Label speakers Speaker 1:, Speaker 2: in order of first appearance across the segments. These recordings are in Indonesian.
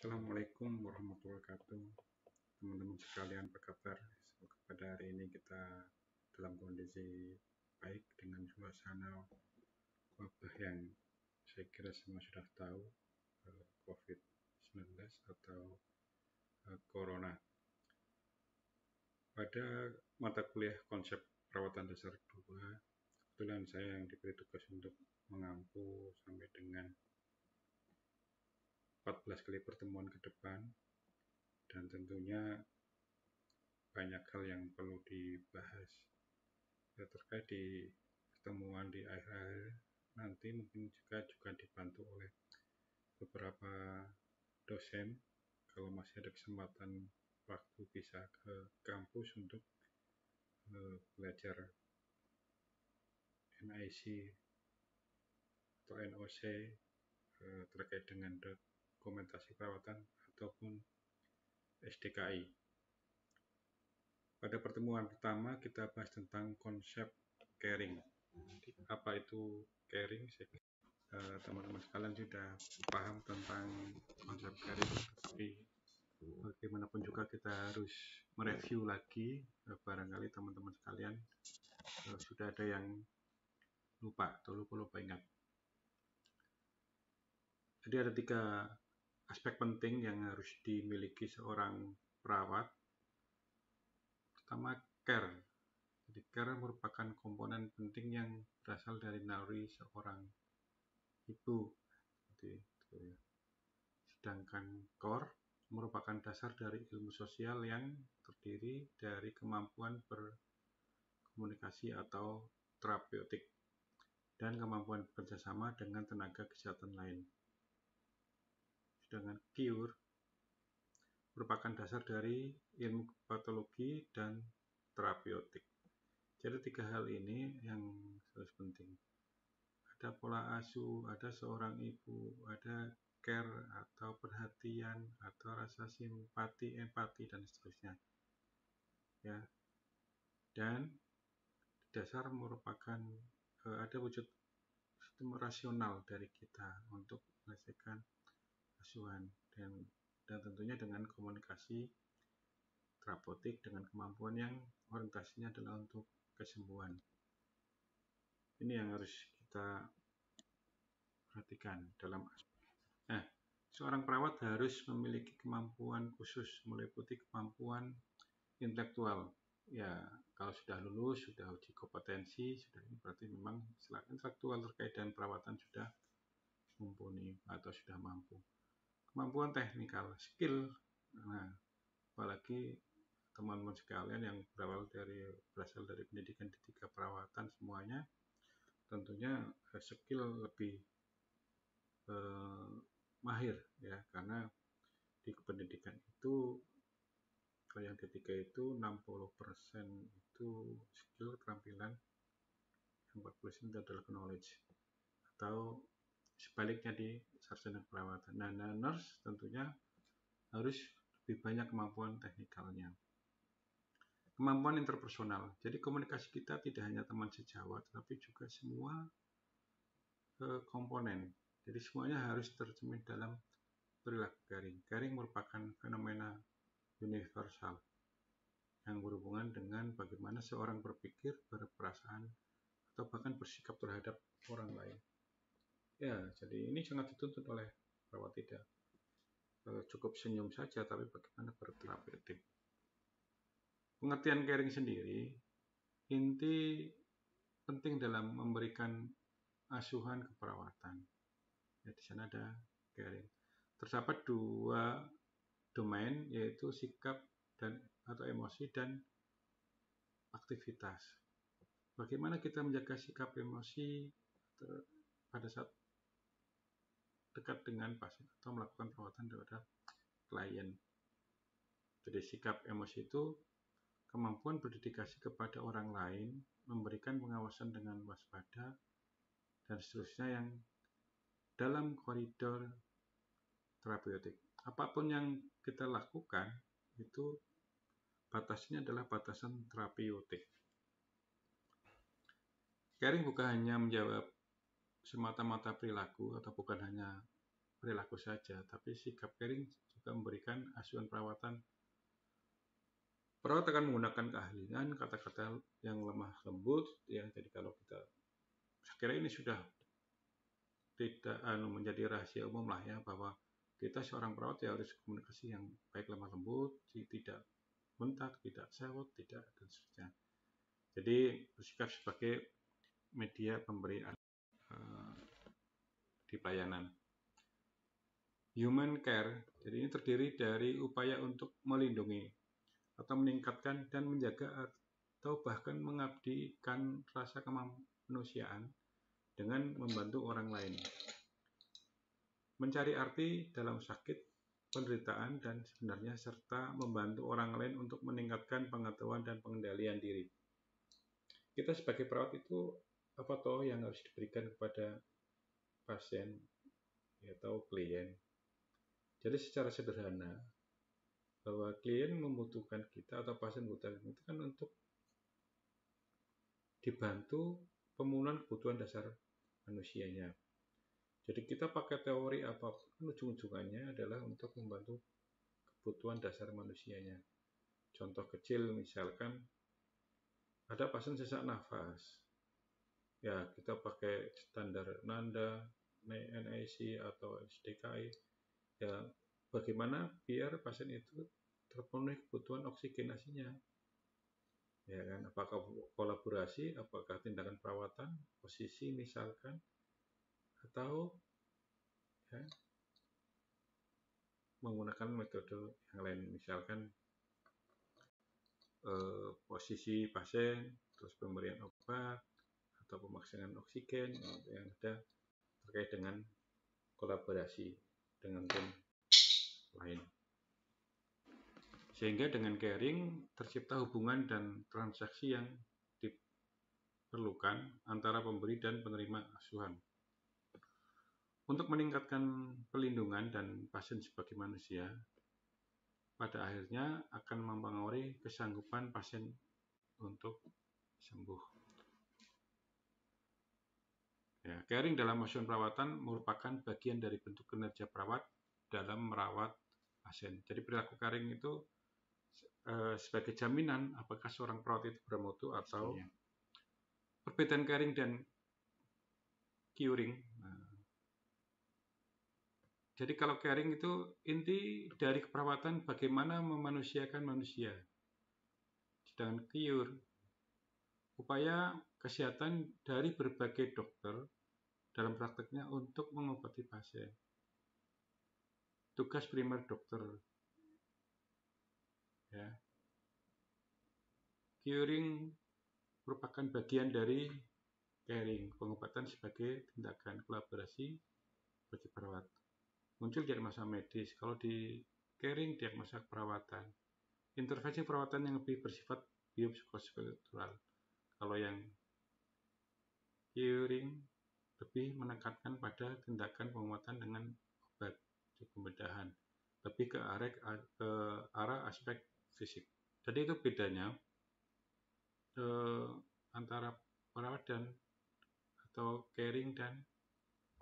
Speaker 1: Assalamualaikum warahmatullahi wabarakatuh. Teman-teman sekalian, apa kabar? Semoga pada hari ini kita dalam kondisi baik dengan suasana wabah yang saya kira semua sudah tahu, COVID-19 atau Corona. Pada mata kuliah konsep perawatan dasar 2, kebetulan saya yang diberi tugas untuk mengampu sampai dengan 14 kali pertemuan ke depan, dan tentunya banyak hal yang perlu dibahas terkait di pertemuan di akhir nanti. Mungkin juga dibantu oleh beberapa dosen kalau masih ada kesempatan waktu bisa ke kampus untuk belajar NIC atau NOC terkait dengan dokumentasi perawatan ataupun SDKI. Pada pertemuan pertama kita bahas tentang konsep caring. Apa itu caring? Teman-teman sekalian sudah paham tentang konsep caring, tapi bagaimanapun juga kita harus mereview lagi. Barangkali teman-teman sekalian sudah ada yang lupa atau lupa ingat. Jadi ada 3 aspek penting yang harus dimiliki seorang perawat. Pertama, care. Jadi care merupakan komponen penting yang berasal dari naluri seorang ibu. Sedangkan core merupakan dasar dari ilmu sosial yang terdiri dari kemampuan berkomunikasi atau terapeutik dan kemampuan bekerjasama dengan tenaga kesehatan lain. Sedangkan cure merupakan dasar dari ilmu patologi dan terapeutik. Jadi 3 hal ini yang harus penting. Ada pola asuh, ada seorang ibu, ada care atau perhatian atau rasa simpati, empati, dan seterusnya. Ya. Dan dasar merupakan ada wujud sistem rasional dari kita untuk menyelesaikan asuhan dan tentunya dengan komunikasi terapeutik dengan kemampuan yang orientasinya adalah untuk kesembuhan. Ini yang harus kita perhatikan dalam seorang perawat harus memiliki kemampuan khusus meliputi kemampuan intelektual. Ya, kalau sudah lulus, sudah uji kompetensi, sudah ini berarti memang intelektual terkait dengan perawatan sudah mumpuni atau sudah mampu. Kemampuan teknikal, skill. Nah, apalagi teman-teman sekalian yang berasal dari pendidikan D3 perawatan semuanya, tentunya skill lebih mahir ya, karena di pendidikan itu kalau yang D3 itu 60% itu skill keterampilan, yang 40% itu adalah knowledge, atau sebaliknya di sarjana perawatan. Nah, nurse tentunya harus lebih banyak kemampuan teknikalnya. Kemampuan interpersonal, jadi komunikasi kita tidak hanya teman sejawat, tapi juga semua komponen. Jadi semuanya harus tercermin dalam perilaku caring. Caring merupakan fenomena universal yang berhubungan dengan bagaimana seorang berpikir, berperasaan, atau bahkan bersikap terhadap orang lain. Ya, jadi ini sangat dituntut oleh perawat. Tidak cukup senyum saja, tapi bagaimana berterapeutik. Pengertian caring sendiri, inti penting dalam memberikan asuhan keperawatan. Ya, di sana ada caring. Terdapat 2 domain, yaitu sikap dan atau emosi dan aktivitas. Bagaimana kita menjaga sikap emosi pada saat dekat dengan pasien atau melakukan perawatan terhadap klien. Jadi sikap emosi itu kemampuan berdedikasi kepada orang lain, memberikan pengawasan dengan waspada, dan seterusnya yang dalam koridor terapeutik. Apapun yang kita lakukan itu batasnya adalah batasan terapeutik. Caring bukan hanya menjawab semata-mata perilaku atau bukan hanya perilaku saja, tapi sikap caring juga memberikan asuhan perawatan. Perawat akan menggunakan keahlian, kata-kata yang lemah lembut, ya. Jadi kalau kita, saya kira ini sudah tidak menjadi rahasia umum lah ya, bahwa kita seorang perawat ya harus komunikasi yang baik, lemah lembut, tidak bentak, tidak sewot, tidak, dan seterusnya. Jadi bersikap sebagai media pemberi di pelayanan. Human care, jadi ini terdiri dari upaya untuk melindungi atau meningkatkan dan menjaga atau bahkan mengabdikan rasa kemanusiaan dengan membantu orang lain. Mencari arti dalam sakit, penderitaan, dan sebenarnya, serta membantu orang lain untuk meningkatkan pengetahuan dan pengendalian diri. Kita sebagai perawat itu apa toh yang harus diberikan kepada pasien atau klien. Jadi secara sederhana, bahwa klien membutuhkan kita atau pasien membutuhkan kita kan untuk dibantu pemenuhan kebutuhan dasar manusianya. Jadi kita pakai teori apapun, ujung-ujungannya adalah untuk membantu kebutuhan dasar manusianya. Contoh kecil misalkan ada pasien sesak nafas, ya kita pakai standar NANDA, NIC atau SDKI. Ya, bagaimana biar pasien itu terpenuhi kebutuhan oksigenasinya, ya kan? Apakah kolaborasi, apakah tindakan perawatan, posisi misalkan, atau ya, menggunakan metode yang lain, misalkan posisi pasien, terus pemberian obat atau pemaksangan oksigen yang ada terkait dengan kolaborasi dengan tim lain. Sehingga dengan caring tercipta hubungan dan transaksi yang diperlukan antara pemberi dan penerima asuhan. Untuk meningkatkan pelindungan dan pasien sebagai manusia, pada akhirnya akan mempengaruhi kesanggupan pasien untuk sembuh. Ya, caring dalam asuhan perawatan merupakan bagian dari bentuk kinerja perawat dalam merawat pasien. Jadi perilaku caring itu sebagai jaminan apakah seorang perawat itu bermutu atau perbedaan caring dan curing. Jadi kalau caring itu inti dari keperawatan bagaimana memanusiakan manusia. Sedangkan cure, upaya kesehatan dari berbagai dokter dalam prakteknya untuk mengobati pasien. Tugas primer dokter. Ya. Curing merupakan bagian dari caring, pengobatan sebagai tindakan kolaborasi bagi perawat. Muncul diagnosa medis, kalau di caring diagnosa perawatan. Intervensi perawatan yang lebih bersifat biopsikokultural. Kalau yang curing lebih menekankan pada tindakan pengobatan dengan obat di pembedahan, lebih ke arah aspek fisik. Jadi itu bedanya antara perawat dan atau caring dan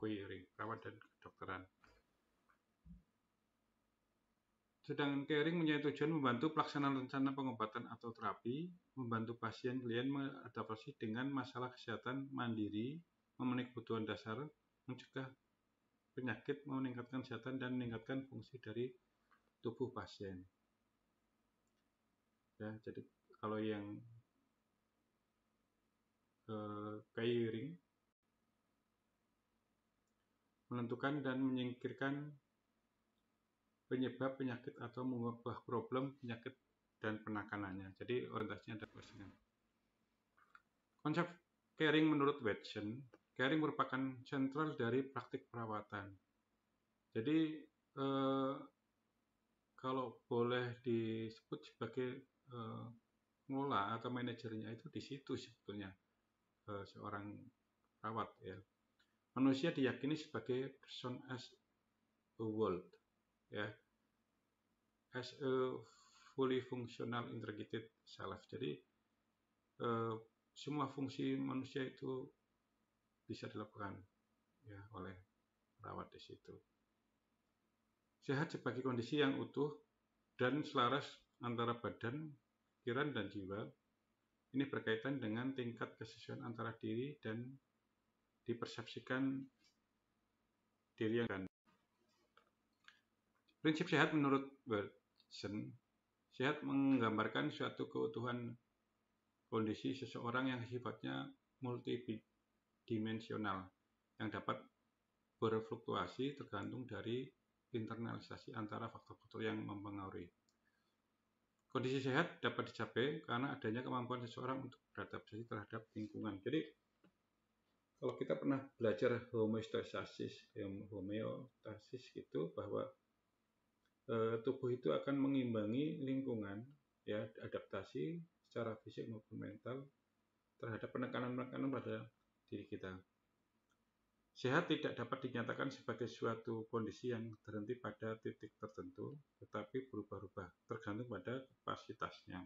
Speaker 1: curing, perawat dan kedokteran. Sedangkan caring mempunyai tujuan membantu pelaksanaan rencana pengobatan atau terapi, membantu pasien klien beradaptasi dengan masalah kesehatan mandiri, memenuhi kebutuhan dasar, mencegah penyakit, meningkatkan kesehatan, dan meningkatkan fungsi dari tubuh pasien. Ya, jadi kalau yang caring menentukan dan menyingkirkan penyebab penyakit atau mengubah problem penyakit dan penanganannya. Jadi orientasinya ada pasien. Konsep caring menurut Watson, caring merupakan sentral dari praktik perawatan. Jadi kalau boleh disebut sebagai pengelola atau manajernya itu di situ sebetulnya seorang perawat ya. Manusia diyakini sebagai person as a world, ya, as a fully functional integrated self. Jadi semua fungsi manusia itu bisa dilakukan ya oleh perawat di situ. Sehat sebagai kondisi yang utuh dan selaras antara badan, pikiran, dan jiwa. Ini berkaitan dengan tingkat kesesuaian antara diri dan dipersepsikan diri yang kan. Prinsip sehat menurut Bergson, sehat menggambarkan suatu keutuhan kondisi seseorang yang sifatnya multidimensional, yang dapat berfluktuasi tergantung dari internalisasi antara faktor-faktor yang mempengaruhi. Kondisi sehat dapat dicapai karena adanya kemampuan seseorang untuk beradaptasi terhadap lingkungan. Jadi, kalau kita pernah belajar homeostasis gitu, bahwa tubuh itu akan mengimbangi lingkungan, ya, adaptasi secara fisik maupun mental terhadap penekanan-penekanan pada diri kita. Sehat tidak dapat dinyatakan sebagai suatu kondisi yang terhenti pada titik tertentu, tetapi berubah-ubah tergantung pada kapasitasnya.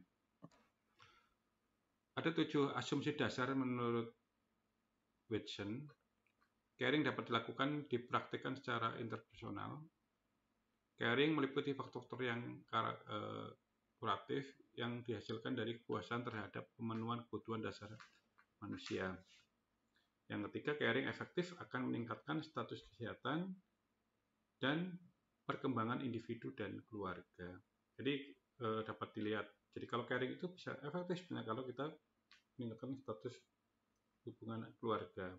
Speaker 1: Ada 7 asumsi dasar menurut Bergson. Caring dapat dilakukan dipraktikkan secara interpersonal. Caring meliputi faktor-faktor yang kuratif yang dihasilkan dari kepuasan terhadap pemenuhan kebutuhan dasar manusia. Yang ketiga, caring efektif akan meningkatkan status kesehatan dan perkembangan individu dan keluarga. Jadi dapat dilihat. Jadi kalau caring itu bisa efektif sebenarnya kalau kita meningkatkan status hubungan keluarga.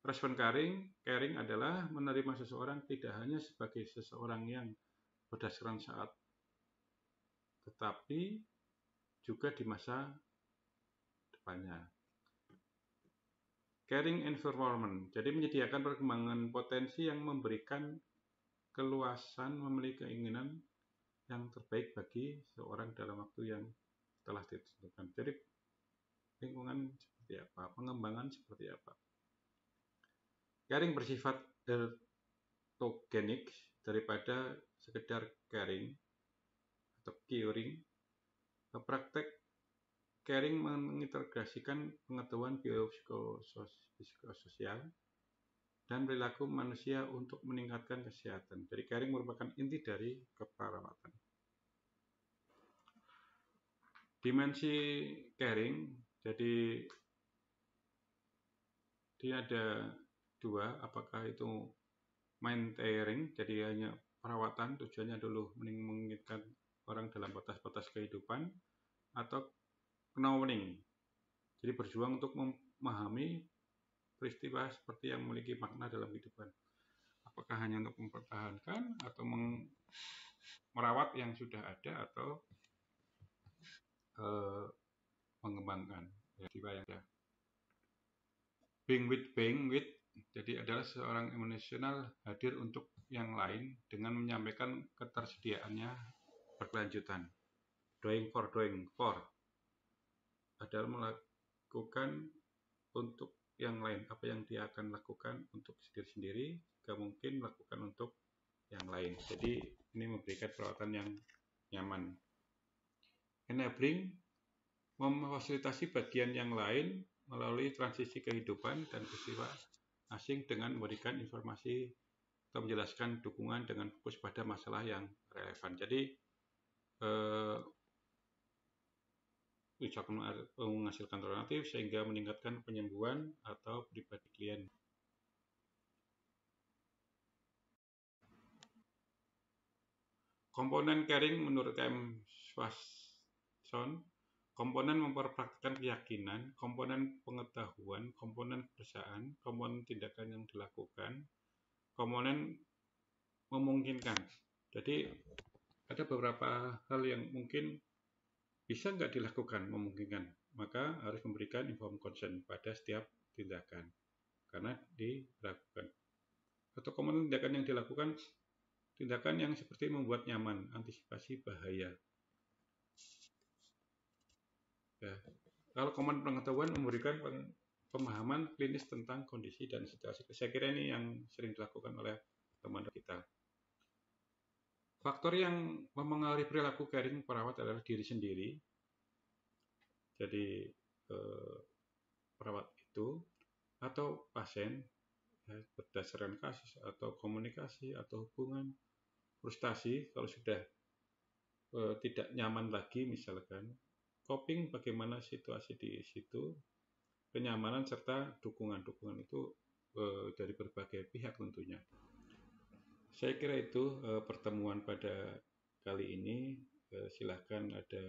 Speaker 1: Respon caring adalah menerima seseorang tidak hanya sebagai seseorang yang berdasarkan saat, tetapi juga di masa depannya. Caring environment, jadi menyediakan perkembangan potensi yang memberikan keluasan memiliki keinginan yang terbaik bagi seorang dalam waktu yang telah ditentukan. Jadi lingkungan seperti apa, pengembangan seperti apa. Caring bersifat ergogenik daripada sekedar caring atau curing. Praktek caring mengintegrasikan pengetahuan biopsikososial dan perilaku manusia untuk meningkatkan kesehatan. Jadi caring merupakan inti dari keperawatan. Dimensi caring, jadi dia ada 2, apakah itu maintaining, jadi hanya perawatan, tujuannya dulu menginginkan orang dalam batas-batas kehidupan, atau knowing, jadi berjuang untuk memahami peristiwa seperti yang memiliki makna dalam kehidupan. Apakah hanya untuk mempertahankan atau merawat yang sudah ada atau mengembangkan jiwa yang ada. Being with, jadi adalah seorang emosional hadir untuk yang lain dengan menyampaikan ketersediaannya berkelanjutan. Doing for adalah melakukan untuk yang lain, apa yang dia akan lakukan untuk diri sendiri, jika mungkin melakukan untuk yang lain. Jadi ini memberikan perawatan yang nyaman. Enabling, memfasilitasi bagian yang lain melalui transisi kehidupan dan peristiwa asing dengan memberikan informasi atau menjelaskan dukungan dengan fokus pada masalah yang relevan. Jadi bisa menghasilkan alternatif sehingga meningkatkan penyembuhan atau pribadi klien. Komponen caring menurut M. Swanson, komponen memperpraktikkan keyakinan, komponen pengetahuan, komponen kebiasaan, komponen tindakan yang dilakukan, komponen memungkinkan. Jadi ada beberapa hal yang mungkin bisa nggak dilakukan, memungkinkan, maka harus memberikan informed consent pada setiap tindakan karena dilakukan. Atau komponen tindakan yang dilakukan, tindakan yang seperti membuat nyaman, antisipasi bahaya. Ya. Kalau komponen pengetahuan memberikan pemahaman klinis tentang kondisi dan situasi. Saya kira ini yang sering dilakukan oleh teman kita. Faktor yang mempengaruhi perilaku caring perawat adalah diri sendiri. Jadi perawat itu atau pasien, ya, berdasarkan kasus atau komunikasi atau hubungan frustasi, kalau sudah tidak nyaman lagi misalkan, coping bagaimana situasi di situ, kenyamanan serta dukungan-dukungan itu dari berbagai pihak tentunya. Saya kira itu pertemuan pada kali ini. Silahkan ada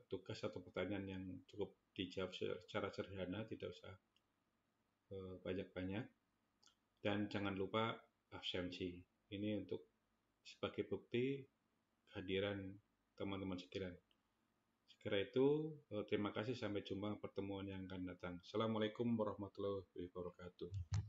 Speaker 1: tugas atau pertanyaan yang cukup dijawab secara sederhana, tidak usah banyak-banyak. Dan jangan lupa absensi. Ini untuk sebagai bukti kehadiran teman-teman sekalian. Sekira itu, terima kasih, sampai jumpa pertemuan yang akan datang. Assalamualaikum warahmatullahi wabarakatuh.